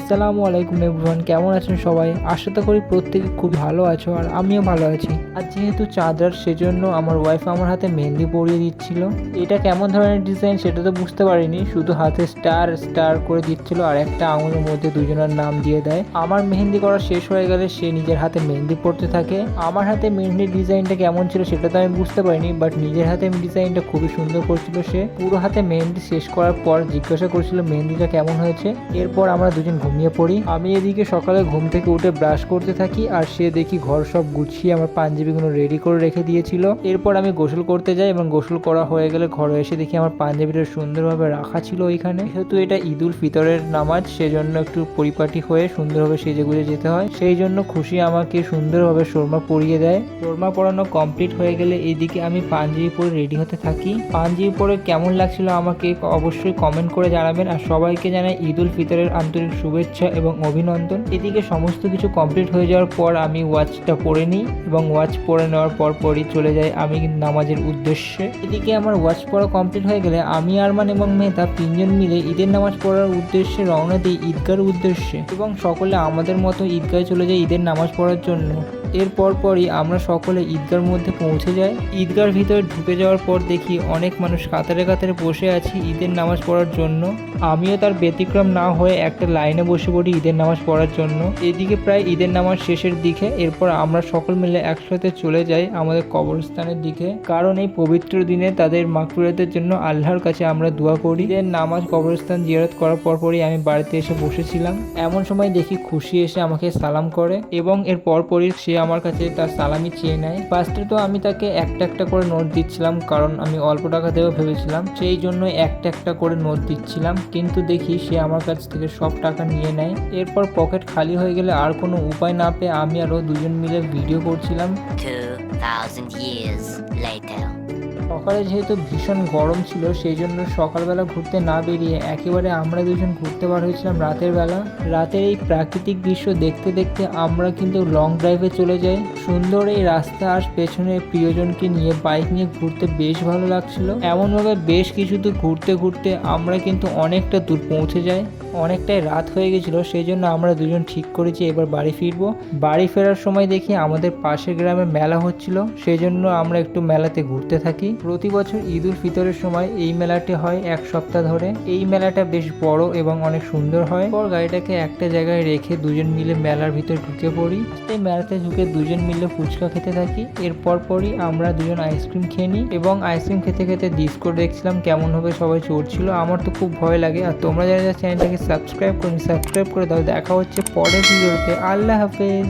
আসসালামু আলাইকুম এভরিওয়ান, কেমন আছেন সবাই? আশা করি প্রত্যেকে খুব ভালো আছো আর আমিও ভালো আছি। আর যেহেতু চাঁদ রাত সেজন্য আমার ওয়াইফ আমার হাতে মেহেন্দি পরিয়ে দিচ্ছিল। এটা কেমন ধরনের ডিজাইন সেটা তো বুঝতে পারিনি, শুধু হাতে স্টার স্টার করে দিচ্ছিল আর একটা আঙুলের মধ্যে দুজনের নাম দিয়ে দেয়। আমার মেহেন্দি করা শেষ হয়ে গেলে সে নিজের হাতে মেহেন্দি পড়তে থাকে। আমার হাতে মেহেন্দির ডিজাইনটা কেমন ছিল সেটা তো আমি বুঝতে পারিনি, বাট নিজের হাতে ডিজাইনটা খুবই সুন্দর করছিল সে। পুরো হাতে মেহেন্দি শেষ করার পর জিজ্ঞাসা করছিল মেহেন্দিটা কেমন হয়েছে। এরপর আমরা দুজন ঘুমিয়ে পড়ি। আমি এদিকে সকালে ঘুম থেকে উঠে ব্রাশ করতে থাকি আর সে দেখি ঘর সব গুছিয়ে আমার পাঞ্জাবিগুলো রেডি করে রেখে দিয়েছিল। এরপর আমি গোসল করতে যাই এবং গোসল করা হয়ে গেলে ঘরে এসে দেখি আমার পাঞ্জাবিটা সুন্দরভাবে রাখা ছিল ওইখানে। যেহেতু এটা ঈদ উল ফিতরের নামাজ সেজন্য একটু পরিপাটি হয়ে সুন্দরভাবে সেজে গুজে যেতে হয়, সেই জন্য খুশি আমাকে সুন্দরভাবে শোরমা পরিয়ে দেয়। শোরমা পরানো কমপ্লিট হয়ে গেলে এইদিকে আমি পাঞ্জাবি পরে রেডি হতে থাকি। পাঞ্জাবি পরে কেমন লাগছিল আমাকে অবশ্যই কমেন্ট করে জানাবেন আর সবাইকে জানাই ঈদ উল ফিতরের আন্তরিক শুভেচ্ছা এবং অভিনন্দন। এদিকে সমস্ত কিছু কমপ্লিট হয়ে যাওয়ার পর আমি ওয়াচটা পরে নিই এবং ওয়াচ পরে নেওয়ার পরই চলে যাই আমি নামাজের উদ্দেশ্যে। এদিকে আমার ওয়াচ পড়া কমপ্লিট হয়ে গেলে আমি আরমান এবং মেহতা তিনজন মিলে ঈদের নামাজ পড়ার উদ্দেশ্যে রওনা দিই ঈদগার উদ্দেশ্যে এবং সকলে আমাদের মতো ঈদগায় চলে যায় ঈদের নামাজ পড়ার জন্য। পরই আমরা সকলে ঈদগার মধ্যে পৌঁছে যাই। ঈদগার ভিতরে ঢুকে যাওয়ার পর দেখি অনেক মানুষ কাতারে কাতারে বসে আছে ঈদের নামাজ পড়ার জন্য। আমিও তার ব্যতিক্রম না হয়ে একটা লাইনে বসে পড়ি ঈদের নামাজ পড়ার জন্য। এদিকে প্রায় ঈদের নামাজ শেষের দিকে। এরপর আমরা সকল মিলে একসাথে চলে যাই আমাদের কবরস্থানের দিকে, কারণ এই পবিত্র দিনে তাদের মাগফিরাতের জন্য আল্লাহর কাছে আমরা দোয়া করি। ঈদের নামাজ কবরস্থান জিয়ারত করার পরই আমি বাড়িতে এসে বসেছিলাম। এমন সময় দেখি খুশি এসে আমাকে সালাম করে এবং এর পরই সে আমার কাছে তার সালামি চেয়ে নেয়। ফার্স্টে তো আমি তাকে একটা একটা করে নোট দিচ্ছিলাম, কারণ আমি অল্প টাকা দেবো ভেবেছিলাম, সেই জন্য একটা একটা করে নোট দিচ্ছিলাম, কিন্তু দেখি সে আমার কাছ থেকে সব টাকা নিয়ে নেয়। এরপর পকেট খালি হয়ে গেলে আর কোনো উপায় না পেয়ে আমি আরও দুজন মিলে ভিডিও করছিলাম। 2000 years later. সকালে যেহেতু ভীষণ গরম ছিল সেই জন্য সকালবেলা ঘুরতে না বেরিয়ে একেবারে আমরা দুজন ঘুরতে বার হয়েছিলাম রাতের বেলা। রাতের এই প্রাকৃতিক দৃশ্য দেখতে দেখতে আমরা কিন্তু লং ড্রাইভে চলে যাই। সুন্দর এই রাস্তা আর পেছনে প্রিয়জনকে নিয়ে বাইক নিয়ে ঘুরতে বেশ ভালো লাগছিল। এমনভাবে বেশ কিছু দূর ঘুরতে ঘুরতে আমরা কিন্তু অনেকটা দূর পৌঁছে যাই। অনেকটাই রাত হয়ে গেছিলো, সেই জন্য আমরা দুজন ঠিক করেছি এবার বাড়ি ফিরবো। বাড়ি ফেরার সময় দেখি আমাদের পাশের গ্রামে মেলা হচ্ছিল, সেই জন্য আমরা একটু মেলাতে ঘুরতে থাকি। প্রতি বছর ঈদ উল ফিতরের সময় এই মেলাটি হয় এক সপ্তাহ ধরে। এই মেলাটা বেশ বড় এবং অনেক সুন্দর হয়। পর গাড়িটাকে একটা জায়গায় রেখে দুজন মিলে মেলার ভিতর ঢুকে পড়ি। এই মেলাতে ঢুকে দুজন মিলে ফুচকা খেতে থাকি। এর পরই আমরা দুজন আইসক্রিম খেয়ে নিই এবং আইসক্রিম খেতে খেতে ডিস্কো দেখছিলাম কেমন হবে সবাই চড়ছিল। আমার তো খুব ভয় লাগে। আর তোমরা যারা চ্যানেলটাকে সাবস্ক্রাইব করে দাও। দেখা হচ্ছে পরের ভিডিওতে। আল্লাহ হাফেজ।